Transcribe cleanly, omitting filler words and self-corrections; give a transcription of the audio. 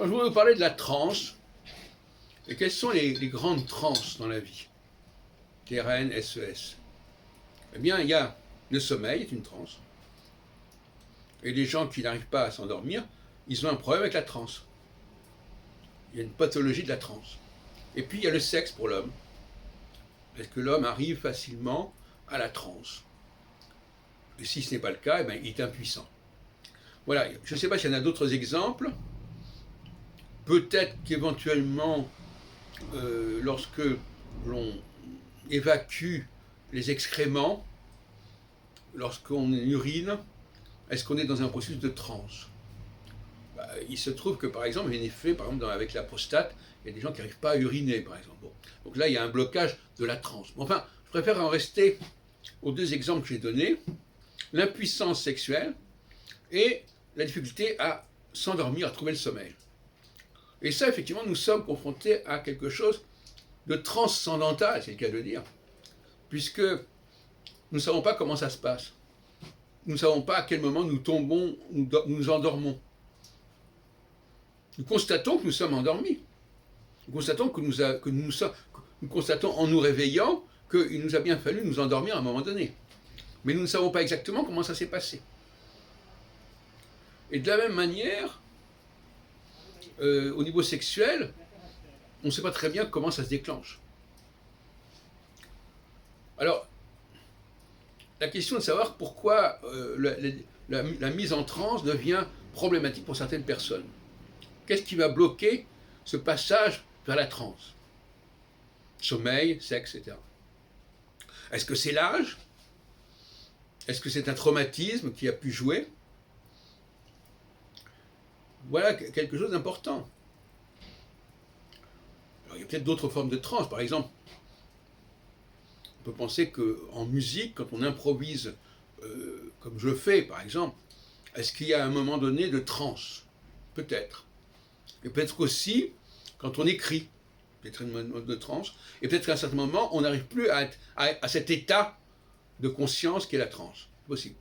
Alors, je voudrais vous parler de la transe. Et quelles sont les grandes transes dans la vie? TRN-SES. Eh bien, il y a le sommeil, est une transe. Et les gens qui n'arrivent pas à s'endormir, ils ont un problème avec la transe. Il y a une pathologie de la transe. Et puis, il y a le sexe pour l'homme. Est-ce que l'homme arrive facilement à la transe? Et si ce n'est pas le cas, eh bien, il est impuissant. Voilà, je ne sais pas s'il y en a d'autres exemples. Peut-être qu'éventuellement, lorsque l'on évacue les excréments, lorsqu'on urine, est-ce qu'on est dans un processus de transe? Il se trouve que, par exemple, il y a un effet, par exemple, avec la prostate, il y a des gens qui n'arrivent pas à uriner, par exemple. Bon. Donc là, il y a un blocage de la transe. Enfin, je préfère en rester aux deux exemples que j'ai donnés, l'impuissance sexuelle et la difficulté à s'endormir, à trouver le sommeil. Et ça, effectivement, nous sommes confrontés à quelque chose de transcendantal, c'est le cas de le dire, puisque nous ne savons pas comment ça se passe. Nous ne savons pas à quel moment nous tombons, nous endormons. Nous constatons que nous sommes endormis. Nous constatons que nous constatons en nous réveillant qu'il nous a bien fallu nous endormir à un moment donné. Mais nous ne savons pas exactement comment ça s'est passé. Et de la même manière, au niveau sexuel, on ne sait pas très bien comment ça se déclenche. Alors, la question est de savoir pourquoi la mise en transe devient problématique pour certaines personnes. Qu'est-ce qui va bloquer ce passage vers la transe? Sommeil, sexe, etc. Est-ce que c'est l'âge? Est-ce que c'est un traumatisme qui a pu jouer? Voilà quelque chose d'important. Alors, il y a peut-être d'autres formes de transe. Par exemple, on peut penser qu'en musique, quand on improvise, comme je fais par exemple, est-ce qu'il y a un moment donné de transe? Peut-être. Et peut-être aussi quand on écrit, peut-être une mode de transe, et peut-être qu'à un certain moment, on n'arrive plus à cet état de conscience qu'est la transe. C'est possible.